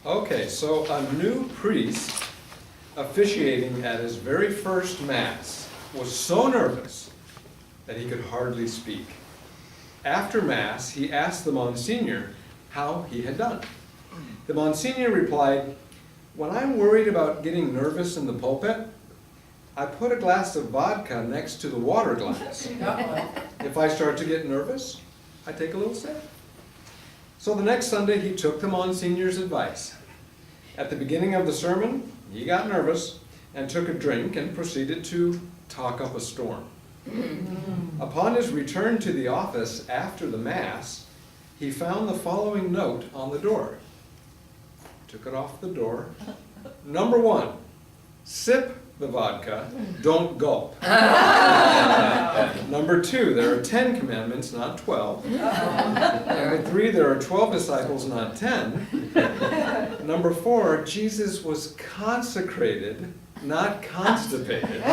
Okay, so a new priest officiating at his very first Mass was so nervous that he could hardly speak. After Mass, he asked the Monsignor how he had done. The Monsignor replied, "When I'm worried about getting nervous in the pulpit, I put a glass of vodka next to the water glass. If I start to get nervous, I take a little sip." So the next Sunday, he took the Monsignor's advice. At the beginning of the sermon, he got nervous and took a drink and proceeded to talk up a storm. Upon his return to the office after the Mass, he found the following note on the door. Took it off the door. Number 1, sip the vodka, don't gulp. Number 2, there are 10 commandments, not 12. Number 3, there are 12 disciples, not 10. Number 4, Jesus was consecrated, not constipated.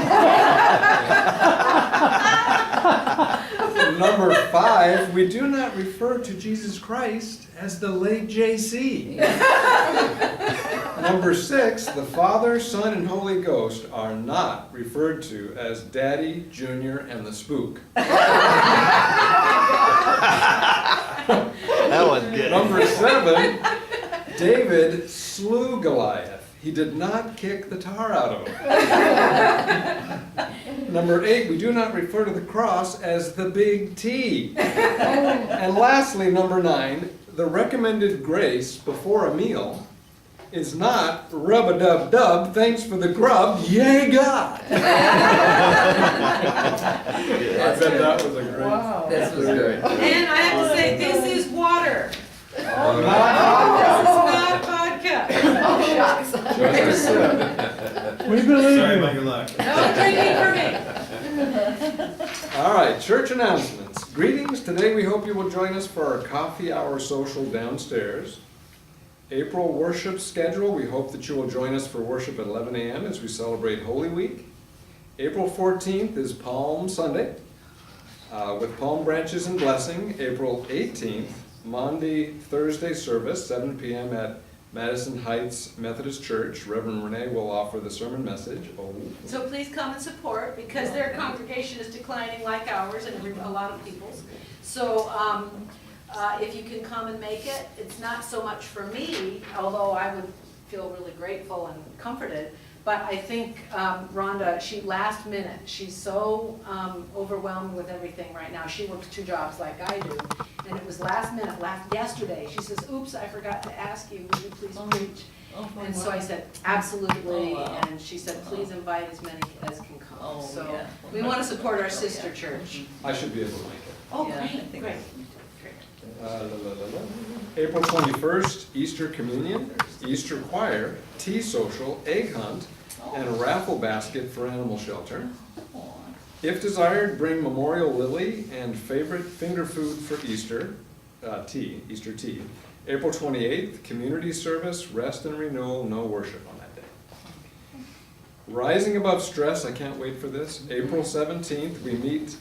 Number 5, we do not refer to Jesus Christ as the late JC. Number 6, the Father, Son, and Holy Ghost are not referred to as Daddy, Junior, and the Spook. That was good. Number 7, David slew Goliath. He did not kick the tar out of him. Number 8, we do not refer to the cross as the big T. And lastly, number 9, the recommended grace before a meal is not rub-a-dub-dub, thanks for the grub, yay God. I bet that was a great. Wow. This was great. And I have to say, this is water. This is not vodka. Oh, shucks. We believe Sorry you. about your luck. No drinking for me. All right, church announcements. Greetings. Today we hope you will join us for our coffee hour social downstairs. April worship schedule. We hope that you will join us for worship at 11 a.m. as we celebrate Holy Week. April 14th is Palm Sunday with palm branches and blessing. April 18th, Maundy Thursday service, 7 p.m. at Madison Heights Methodist Church. Reverend Renee will offer the sermon message. Oh. So please come and support, because their congregation is declining like ours and a lot of people's. So if you can come and make it, it's not so much for me, although I would feel really grateful and comforted, but I think Rhonda, last minute, she's so overwhelmed with everything right now. She works 2 jobs like I do, and it was last minute, yesterday. She says, "Oops, I forgot to ask you, would you please preach?" And so I said, "Absolutely," and she said, "Please invite as many as can come." So we want to support our sister church. I should be able to make it. Oh, Yeah, I great, think great. April 21st, Easter Communion, Easter Choir, Tea Social, Egg Hunt, and a raffle basket for Animal Shelter. If desired, bring memorial lily and favorite finger food for Easter, Easter tea. April 28th, community service, rest and renewal, no worship on that day. Rising Above Stress, I can't wait for this. April 17th, we meet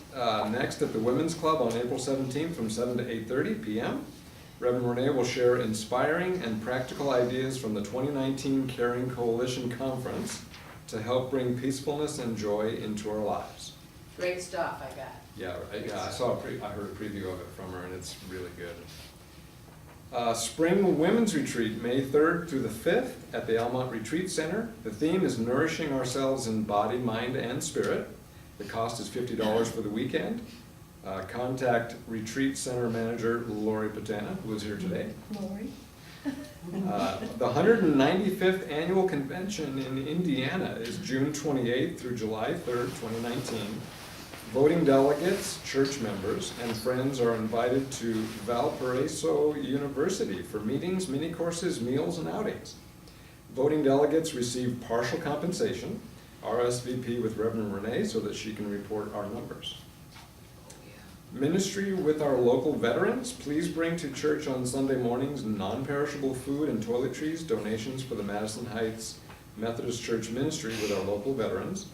next at the Women's Club on April 17th from 7 to 8:30 p.m. Reverend Renee will share inspiring and practical ideas from the 2019 Caring Coalition Conference to help bring peacefulness and joy into our lives. Great stuff, I got. Yeah, right. Yeah, I heard a preview of it from her, and it's really good. Spring Women's Retreat, May 3rd through the 5th at the Almont Retreat Center. The theme is nourishing ourselves in body, mind, and spirit. The cost is $50 for the weekend. Contact Retreat Center Manager Lori Patana, who is here today. Lori. The 195th Annual Convention in Indiana is June 28th through July 3rd, 2019. Voting delegates, church members, and friends are invited to Valparaiso University for meetings, mini courses, meals, and outings. Voting delegates receive partial compensation, RSVP with Reverend Renee so that she can report our numbers. Ministry with our local veterans. Please bring to church on Sunday mornings non-perishable food and toiletries, donations for the Madison Heights Methodist Church ministry with our local veterans,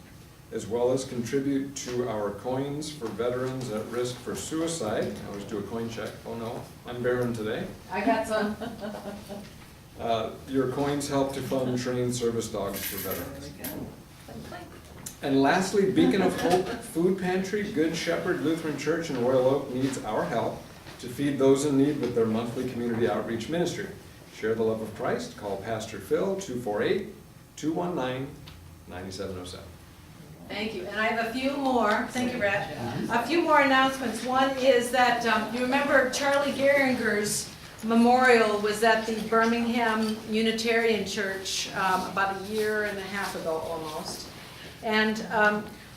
as well as contribute to our coins for veterans at risk for suicide. I always do a coin check. Oh no, I'm barren today. I got some. Your coins help to fund trained service dogs for veterans. And lastly, Beacon of Hope Food Pantry, Good Shepherd Lutheran Church in Royal Oak needs our help to feed those in need with their monthly community outreach ministry. Share the love of Christ. Call Pastor Phil, 248-219-9707. Thank you, and I have a few more, thank you, Rhett. A few more announcements. One is that, you remember Charlie Gehringer's memorial was at the Birmingham Unitarian Church about a year and a half ago almost. And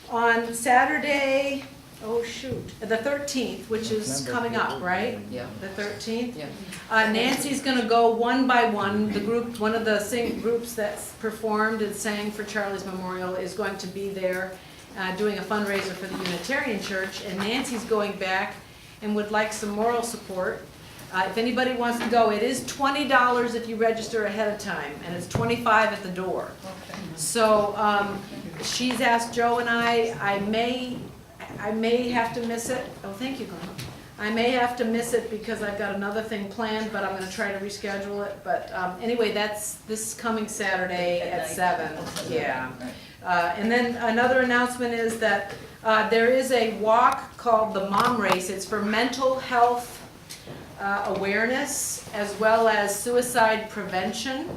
on Saturday, oh shoot, the 13th, which is coming up, right? Yeah. The 13th? Yeah. Nancy's gonna go one by one. The group, one of the groups that's performed and sang for Charlie's memorial is going to be there doing a fundraiser for the Unitarian Church. And Nancy's going back and would like some moral support. If anybody wants to go, it is $20 if you register ahead of time, and it's $25 at the door. Okay. So she's asked Joe and I may have to miss it. Oh, thank you, Glenn. I may have to miss it because I've got another thing planned, but I'm going to try to reschedule it. But anyway, that's this coming Saturday at 7. Yeah. And then another announcement is that there is a walk called the Mom Race. It's for mental health awareness as well as suicide prevention.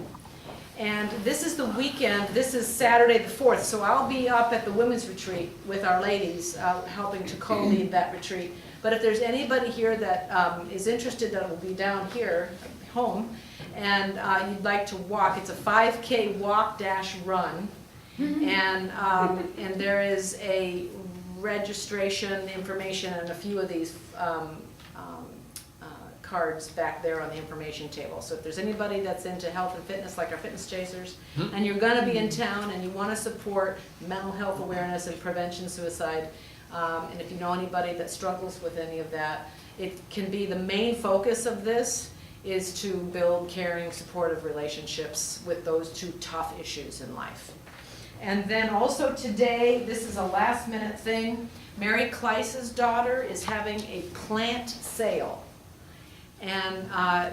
And this is the weekend, this is Saturday the 4th, so I'll be up at the women's retreat with our ladies, helping to co-lead that retreat. But if there's anybody here that is interested, that will be down here, home, and you'd like to walk, it's a 5K walk-run. And there is a registration information and a few of these cards back there on the information table. So if there's anybody that's into health and fitness, like our fitness chasers, and you're gonna be in town and you wanna support mental health awareness and prevention suicide, and if you know anybody that struggles with any of that, it can be the main focus of this is to build caring, supportive relationships with those two tough issues in life. And then also today, this is a last minute thing, Mary Kleiss's daughter is having a plant sale. And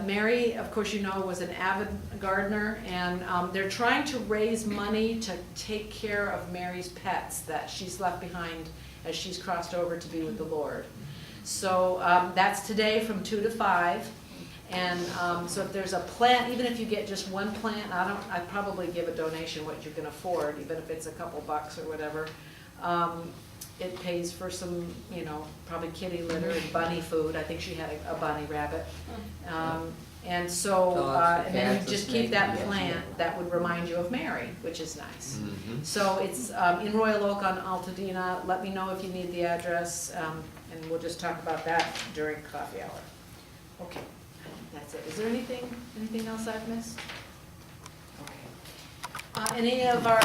Mary, of course you know, was an avid gardener, and they're trying to raise money to take care of Mary's pets that she's left behind as she's crossed over to be with the Lord. So that's today from 2 to 5. And so if there's a plant, even if you get just one plant, I'd probably give a donation what you can afford, even if it's a couple bucks or whatever. It pays for some, you know, probably kitty litter and bunny food. I think she had a bunny rabbit. And so, and then you just keep that plant that would remind you of Mary, which is nice. So it's in Royal Oak on Altadena. Let me know if you need the address, and we'll just talk about that during coffee hour. Okay, I think that's it. Is there anything else I've missed? Okay. Any of our